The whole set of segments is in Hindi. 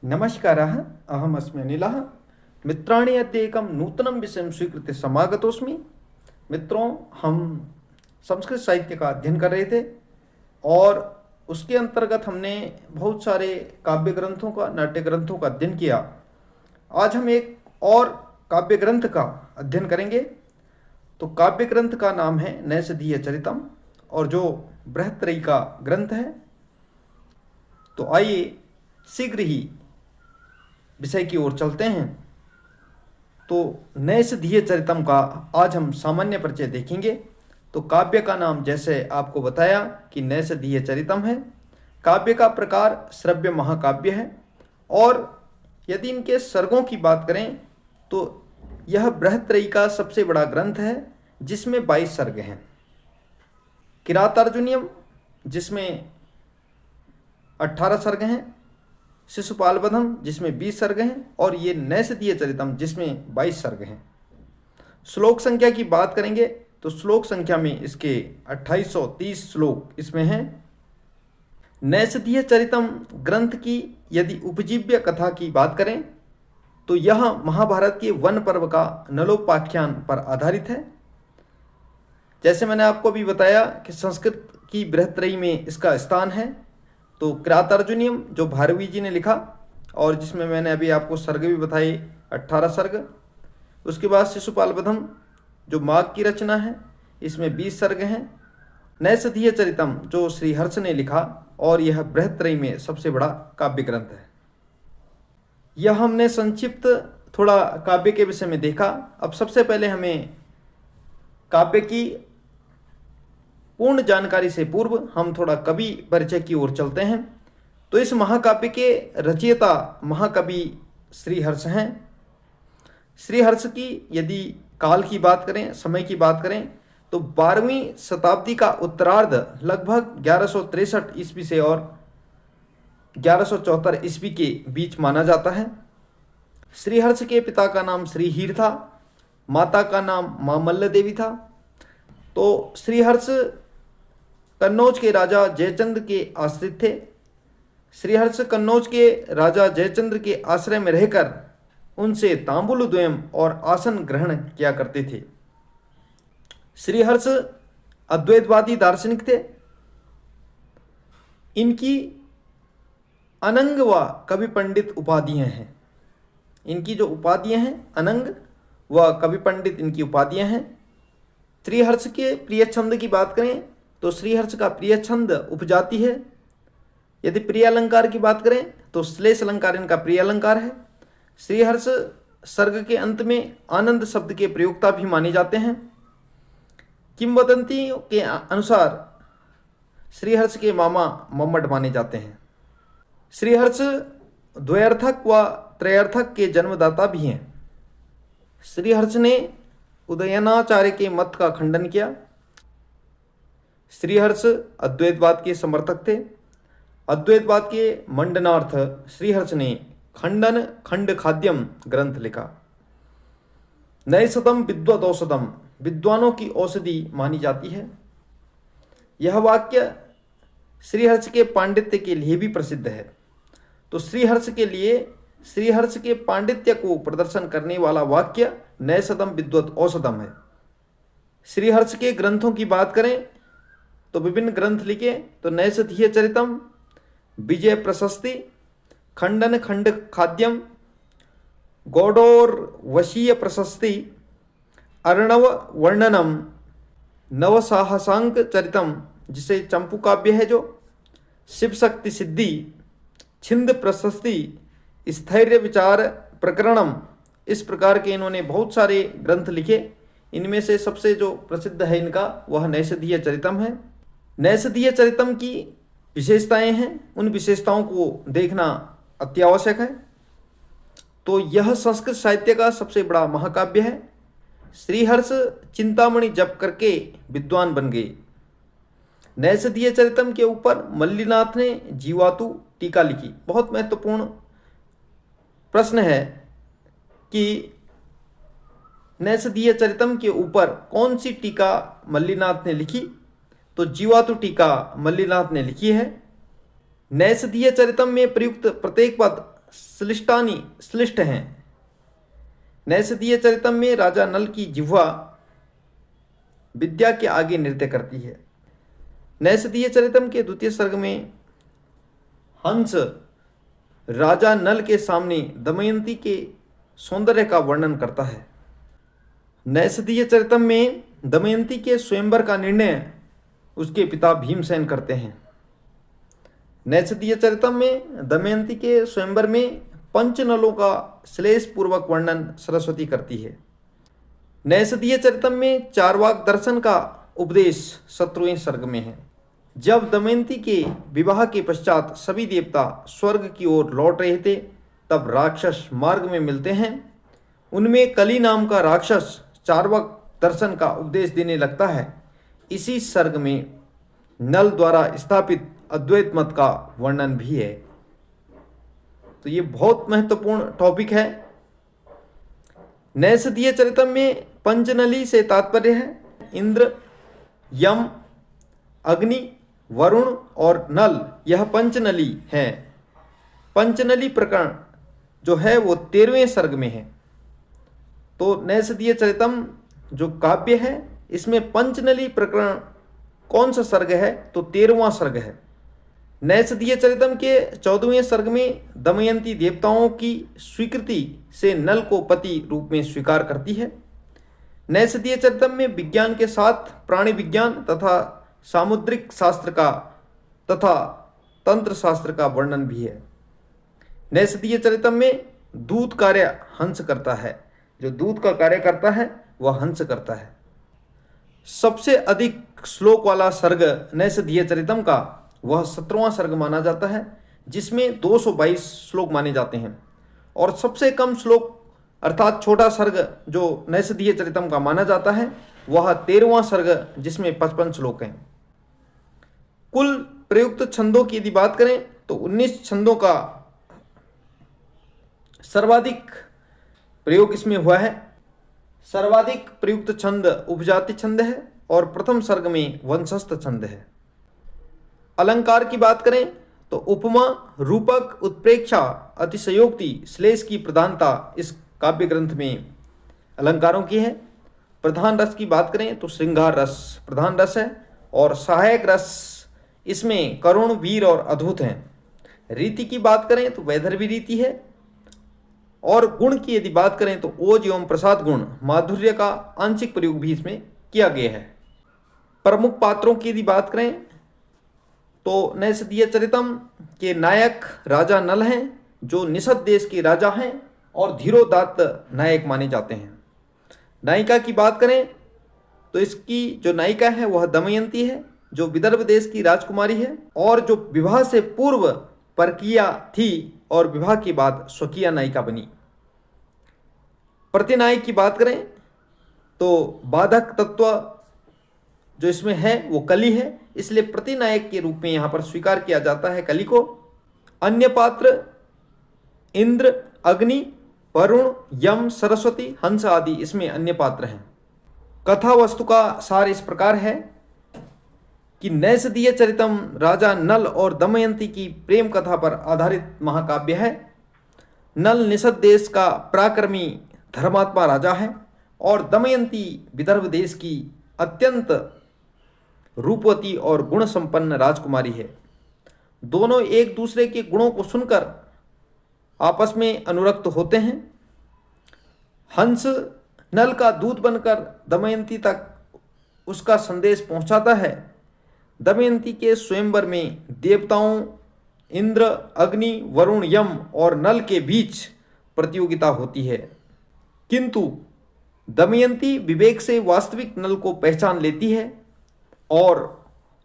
नमस्कारः। अहमस्मि अनिलः। मित्राणि अद्य एकं नूतनं विषयं स्वीकृत्य समागतोऽस्मि। मित्रों, हम संस्कृत साहित्य का अध्ययन कर रहे थे और उसके अंतर्गत हमने बहुत सारे काव्य ग्रंथों का, नाट्य ग्रंथों का अध्ययन किया। आज हम एक और काव्य ग्रंथ का अध्ययन करेंगे। तो काव्य ग्रंथ का नाम है नैषधीय चरितम और जो बृहत्त्रयी का ग्रंथ है। तो आइए शीघ्र ही विषय की ओर चलते हैं। तो नैषधीय चरितम का आज हम सामान्य परिचय देखेंगे। तो काव्य का नाम जैसे आपको बताया कि नैषधीय चरितम है। काव्य का प्रकार श्रव्य महाकाव्य है और यदि इनके सर्गों की बात करें तो यह बृहत्त्रयी का सबसे बड़ा ग्रंथ है जिसमें 22 सर्ग हैं। किरातार्जुनीयम जिसमें 18 सर्ग हैं, शिशुपालवधम जिसमें 20 सर्ग हैं और ये नैषधीय चरितम जिसमें 22 सर्ग हैं। श्लोक संख्या की बात करेंगे तो श्लोक संख्या में इसके 2830 श्लोक इसमें हैं। नैषधीय चरितम ग्रंथ की यदि उपजीव्य कथा की बात करें तो यह महाभारत के वन पर्व का नलोपाख्यान पर आधारित है। जैसे मैंने आपको भी बताया कि संस्कृत की बृहत्त्रयी में इसका स्थान है। तो किरातार्जुनीयम जो भारवी जी ने लिखा और जिसमें मैंने अभी आपको सर्ग भी बताए 18 सर्ग। उसके बाद शिशुपालवधम जो माघ की रचना है, इसमें 20 सर्ग हैं। नैषधीय चरितम जो श्रीहर्ष ने लिखा और यह बृहत्त्रयी में सबसे बड़ा काव्य ग्रंथ है। यह हमने संक्षिप्त थोड़ा काव्य के विषय में देखा। अब सबसे पहले हमें काव्य की पूर्ण जानकारी से पूर्व हम थोड़ा कवि परिचय की ओर चलते हैं। तो इस महाकाव्य के रचयिता महाकवि श्रीहर्ष हैं। श्रीहर्ष की यदि काल की बात करें, समय की बात करें तो 12वीं शताब्दी का उत्तरार्ध लगभग 1163 ईस्वी से और 1174 ईस्वी के बीच माना जाता है। श्रीहर्ष के पिता का नाम श्रीहीर था, माता का नाम मां मल्ल देवी था। तो श्रीहर्ष कन्नौज के राजा जयचंद्र के आश्रित थे। श्रीहर्ष कन्नौज के राजा जयचंद्र के आश्रय में रहकर उनसे तांबूल द्वयम और आसन ग्रहण किया करते थे। श्रीहर्ष अद्वैतवादी दार्शनिक थे। इनकी अनंग व कवि पंडित उपाधियां हैं। इनकी जो उपाधियां हैं अनंग व कवि पंडित इनकी उपाधियां हैं। श्रीहर्ष के प्रिय छंद की बात करें तो श्रीहर्ष का प्रिय छंद उपजाति है। यदि प्रिय अलंकार की बात करें तो श्लेष अलंकार इनका प्रिय अलंकार है। श्रीहर्ष सर्ग के अंत में आनंद शब्द के प्रयोक्ता भी माने जाते हैं। किंवदंती के अनुसार श्रीहर्ष के मामा मम्मट माने जाते हैं। श्रीहर्ष द्वयार्थक व त्रयार्थक के जन्मदाता भी हैं। श्रीहर्ष ने उदयनाचार्य के मत का खंडन किया। श्रीहर्ष अद्वैतवाद के समर्थक थे। अद्वैतवाद के मंडनार्थ श्रीहर्ष ने खंडन खंड खाद्यम ग्रंथ लिखा। नैषधम विद्वद औषधम, विद्वानों की औषधि मानी जाती है। यह वाक्य श्रीहर्ष के पांडित्य के लिए भी प्रसिद्ध है। तो श्रीहर्ष के लिए श्रीहर्ष के पांडित्य को प्रदर्शन करने वाला वाक्य नैषधम विद्वद औषधम है। श्रीहर्ष के ग्रंथों की बात करें तो विभिन्न ग्रंथ लिखे तो नैषधीय चरितम, विजय प्रशस्ति, खंडन खंड खाद्यम, गौडोर वशीय प्रशस्ति, अर्णव वर्णनम, नवसाहसांक चरितम जिसे चंपू काव्य है जो, शिव शक्ति सिद्धि, छिंद प्रशस्ति, स्थैर्य विचार प्रकरणम। इस प्रकार के इन्होंने बहुत सारे ग्रंथ लिखे। इनमें से सबसे जो प्रसिद्ध है इनका वह नैषधीय चरितम है। नैषधीय चरितम की विशेषताएं हैं, उन विशेषताओं को देखना अत्यावश्यक है। तो यह संस्कृत साहित्य का सबसे बड़ा महाकाव्य है। श्रीहर्ष चिंतामणि जप करके विद्वान बन गए। नैषधीय चरितम के ऊपर मल्लिनाथ ने जीवातु टीका लिखी। बहुत महत्वपूर्ण प्रश्न है कि नैषधीय चरितम के ऊपर कौन सी टीका मल्लिनाथ ने लिखी। तो जीवातु टीका मल्लिनाथ ने लिखी है। नैषधीय चरितम में प्रयुक्त प्रत्येक पद श्लिष्ट हैं। नैषधीय चरितम में राजा नल की जिह्वा विद्या के आगे नृत्य करती है। नैषधीय चरितम के द्वितीय सर्ग में हंस राजा नल के सामने दमयंती के सौंदर्य का वर्णन करता है। नैषधीय चरितम में दमयंती के स्वयंवर का निर्णय उसके पिता भीमसेन करते हैं। नैषधीय चरितम में दमयंती के स्वयंवर में पंचनलों का श्लेष पूर्वक वर्णन सरस्वती करती है। नैषधीय चरितम में चारवाक दर्शन का उपदेश 17वें सर्ग में है। जब दमयंती के विवाह के पश्चात सभी देवता स्वर्ग की ओर लौट रहे थे, तब राक्षस मार्ग में मिलते हैं। उनमें कली नाम का राक्षस चारवाक दर्शन का उपदेश देने लगता है। इसी सर्ग में नल द्वारा स्थापित अद्वैत मत का वर्णन भी है। तो ये बहुत महत्वपूर्ण टॉपिक है। नैषधीय चरितम में पंचनली से तात्पर्य है इंद्र, यम, अग्नि, वरुण और नल, यह पंचनली है। पंचनली प्रकरण जो है वो 13वें सर्ग में है। तो नैषधीय चरितम जो काव्य है इसमें पंचनली प्रकरण कौन सा सर्ग है? तो 13वां सर्ग है। नैषधीय चरितम के 14वें सर्ग में दमयंती देवताओं की स्वीकृति से नल को पति रूप में स्वीकार करती है। नैषधीय चरितम में विज्ञान के साथ प्राणी विज्ञान तथा सामुद्रिक शास्त्र का तथा तंत्र शास्त्र का वर्णन भी है। नैषधीय चरितम में दूत कार्य हंस करता है। जो दूत का कार्य करता है वह हंस करता है। सबसे अधिक श्लोक वाला सर्ग नैषधीय चरितम का वह 17वां सर्ग माना जाता है, जिसमें 222 श्लोक माने जाते हैं। और सबसे कम श्लोक अर्थात छोटा सर्ग जो नैषधीय चरितम का माना जाता है वह 13वां सर्ग, जिसमें 55 श्लोक हैं। कुल प्रयुक्त छंदों की यदि बात करें तो 19 छंदों का सर्वाधिक प्रयोग इसमें हुआ है। सर्वाधिक प्रयुक्त छंद उपजाति छंद है और प्रथम सर्ग में वंशस्थ छंद है। अलंकार की बात करें तो उपमा, रूपक, उत्प्रेक्षा, अतिशयोक्ति, श्लेष की प्रधानता इस काव्य ग्रंथ में अलंकारों की है। प्रधान रस की बात करें तो श्रृंगार रस प्रधान रस है और सहायक रस इसमें करुण, वीर और अद्भुत हैं। रीति की बात करें तो वैदर्भी रीति है। और गुण की यदि बात करें तो ओज एवं प्रसाद गुण, माधुर्य का आंशिक प्रयोग भी इसमें किया गया है। प्रमुख पात्रों की यदि बात करें तो नैषधीय चरितम के नायक राजा नल हैं, जो निषद देश के राजा हैं और धीरोदात्त नायक माने जाते हैं। नायिका की बात करें तो इसकी जो नायिका है वह दमयंती है, जो विदर्भ देश की राजकुमारी है और जो विवाह से पूर्व परकीया थी और विवाह के बाद स्वकीय नायिका बनी। प्रतिनायक की बात करें तो बाधक तत्व जो इसमें है वो कली है, इसलिए प्रतिनायक के रूप में यहाँ पर स्वीकार किया जाता है कली को। अन्य पात्र इंद्र, अग्नि, वरुण, यम, सरस्वती, हंस आदि इसमें अन्य पात्र हैं। कथा वस्तु का सार इस प्रकार है कि नैषधीय चरितम राजा नल और दमयंती की प्रेम कथा पर आधारित महाकाव्य है। नल निषद देश का पराक्रमी धर्मात्मा राजा है और दमयंती विदर्भ देश की अत्यंत रूपवती और गुण संपन्न राजकुमारी है। दोनों एक दूसरे के गुणों को सुनकर आपस में अनुरक्त होते हैं। हंस नल का दूत बनकर दमयंती तक उसका संदेश पहुंचाता है। दमयंती के स्वयंवर में देवताओं इंद्र, अग्नि, वरुण, यम और नल के बीच प्रतियोगिता होती है, किंतु दमयंती विवेक से वास्तविक नल को पहचान लेती है और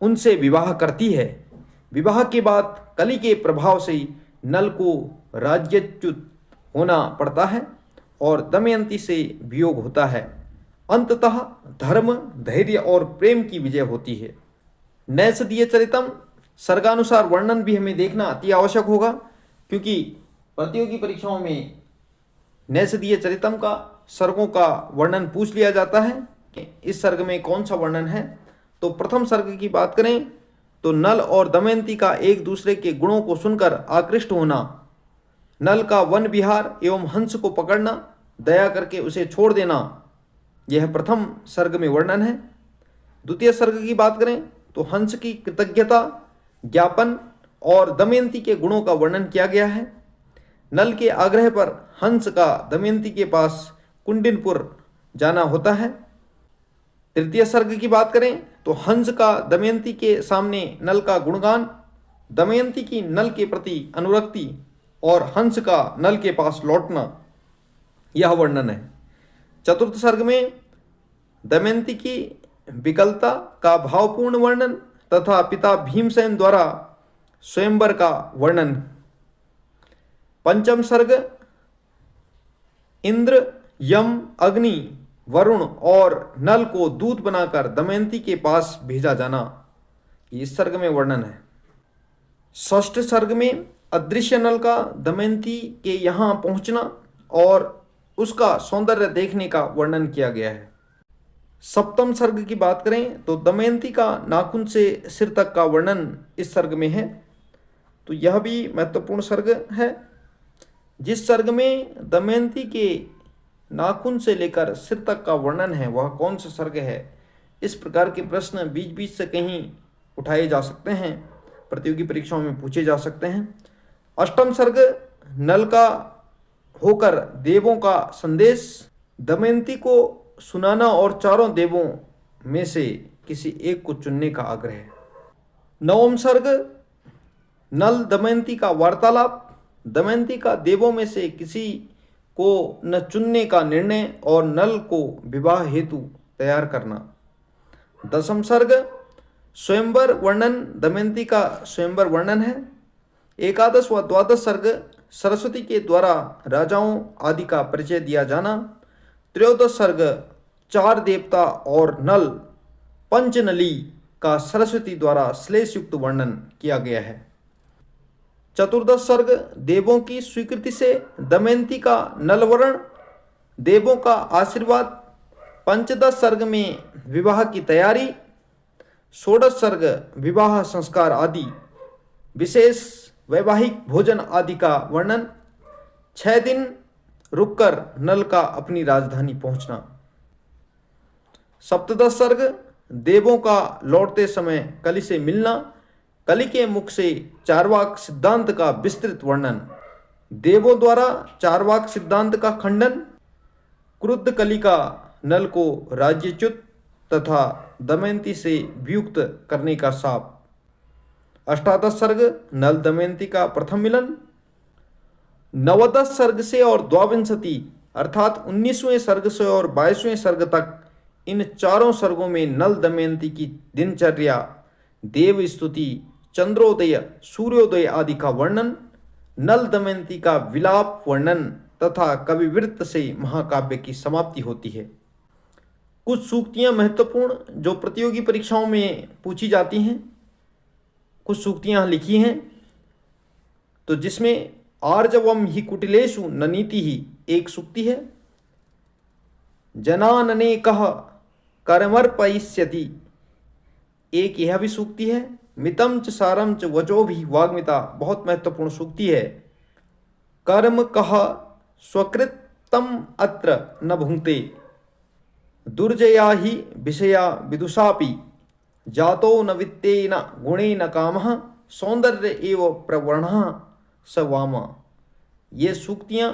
उनसे विवाह करती है। विवाह के बाद कली के प्रभाव से नल को राज्यच्युत होना पड़ता है और दमयंती से वियोग होता है। अंततः धर्म, धैर्य और प्रेम की विजय होती है। नैषधीय चरितम सर्गानुसार वर्णन भी हमें देखना अति आवश्यक होगा, क्योंकि प्रतियोगी परीक्षाओं में नैषधीय चरितम का सर्गों का वर्णन पूछ लिया जाता है कि इस सर्ग में कौन सा वर्णन है। तो प्रथम सर्ग की बात करें तो नल और दमयंती का एक दूसरे के गुणों को सुनकर आकृष्ट होना नल का वन विहार एवं हंस को पकड़ना, दया करके उसे छोड़ देना, यह प्रथम सर्ग में वर्णन है। द्वितीय सर्ग की बात करें तो हंस की कृतज्ञता ज्ञापन और दमयंती के गुणों का वर्णन किया गया है। नल के आग्रह पर हंस का दमयंती के पास कुंडिनपुर जाना होता है। तृतीय सर्ग की बात करें तो हंस का दमयंती के सामने नल का गुणगान, दमयंती की नल के प्रति अनुरक्ति और हंस का नल के पास लौटना, यह वर्णन है। चतुर्थ सर्ग में दमयंती की विकलता का भावपूर्ण वर्णन तथा पिता भीमसेन द्वारा स्वयंवर का वर्णन। पंचम सर्ग इंद्र, यम, अग्नि, वरुण और नल को दूत बनाकर दमयंती के पास भेजा जाना, इस सर्ग में वर्णन है। षष्ठ सर्ग में अदृश्य नल का दमयंती के यहाँ पहुंचना और उसका सौंदर्य देखने का वर्णन किया गया है। सप्तम सर्ग की बात करें तो दमयंती का नाखून से सिर तक का वर्णन इस सर्ग में है, तो यह भी महत्वपूर्ण सर्ग है। जिस सर्ग में दमयंती के नाखून से लेकर सिर तक का वर्णन है वह कौन सा सर्ग है, इस प्रकार के प्रश्न बीच बीच से कहीं उठाए जा सकते हैं, प्रतियोगी परीक्षाओं में पूछे जा सकते हैं। अष्टम सर्ग नल का होकर देवों का संदेश, दमयंती को सुनाना और चारों देवों में से किसी एक को चुनने का आग्रह। नवम सर्ग नल दमयंती का वार्तालाप, दमयंती का देवों में से किसी को न चुनने का निर्णय और नल को विवाह हेतु तैयार करना। दसम सर्ग स्वयंवर वर्णन, दमयंती का स्वयंवर वर्णन है। एकादश व द्वादश सर्ग सरस्वती के द्वारा राजाओं आदि का परिचय दिया जाना। त्रयोदश सर्ग चार देवता और नल पंचनली का सरस्वती द्वारा श्लेष युक्त वर्णन किया गया है। चतुर्दश सर्ग देवों की स्वीकृति से दमयंती का नलवरण, देवों का आशीर्वाद। पंचदश सर्ग में विवाह की तैयारी। षोडश सर्ग विवाह संस्कार आदि, विशेष वैवाहिक भोजन आदि का वर्णन। 6 दिन रुककर नल का अपनी राजधानी पहुंचना। सप्तदश सर्ग देवों का लौटते समय कलि से मिलना, कलि के मुख से चारवाक सिद्धांत का विस्तृत वर्णन। देवों द्वारा चारवाक सिद्धांत का खंडन। क्रुद्ध कलि का नल को राज्यच्युत तथा दमयंती से वियुक्त करने का शाप। अष्टादश सर्ग नल दमयंती का प्रथम मिलन। नवदश सर्ग से और द्वाविंशति अर्थात 19वें सर्ग से और 22वें सर्ग तक इन चारों सर्गों में नल दमयंती की दिनचर्या, देव स्तुति, चंद्रोदय, सूर्योदय आदि का वर्णन, नल दमयंती का विलाप वर्णन तथा कविवृत्त से महाकाव्य की समाप्ति होती है। कुछ सूक्तियां महत्वपूर्ण जो प्रतियोगी परीक्षाओं में पूछी जाती हैं, कुछ सूक्तियां लिखी हैं, तो जिसमें आर्जवम ही कुटिलेषु न नीति ही एक सूक्ति है। जनानने कह कर्मर्पयिष्यति एक यह भी सूक्ति है। मितम च सारम च वचो भी वाग्मिता बहुत महत्वपूर्ण सूक्ति है। कर्म कह स्वकृतम अत्र न भुंक्ते दुर्जया ही विषया विदुषापि जातो न वित्तेन गुणेन कामः सौंदर्य एव प्रवणः स वाम। ये सूक्तियाँ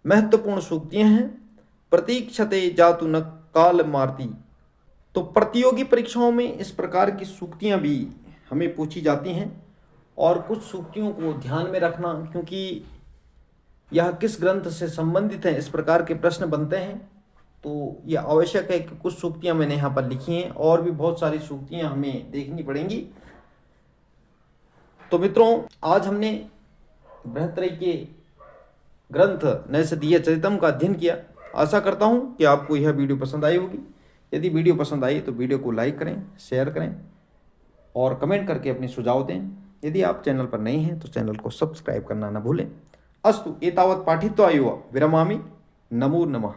महत्वपूर्ण सूक्तियाँ हैं। प्रतीक्षते जातु न काल मारती, तो प्रतियोगी परीक्षाओं में इस प्रकार की सूक्तियाँ भी हमें पूछी जाती हैं। और कुछ सूक्तियों को ध्यान में रखना, क्योंकि यह किस ग्रंथ से संबंधित है, इस प्रकार के प्रश्न बनते हैं, तो यह आवश्यक है कि कुछ सूक्तियाँ मैंने यहाँ पर लिखी हैं और भी बहुत सारी सूक्तियाँ हमें देखनी पड़ेंगी। तो मित्रों, आज हमने बृहत्त्रयी के ग्रंथ नैषधीय चरितम का अध्ययन किया। आशा करता हूँ कि आपको यह वीडियो पसंद आई होगी। यदि वीडियो पसंद आई तो वीडियो को लाइक करें, शेयर करें और कमेंट करके अपने सुझाव दें। यदि आप चैनल पर नए हैं तो चैनल को सब्सक्राइब करना न भूलें। अस्तु एतावत् पाठित्वा एव विरमामि। नमो नमः।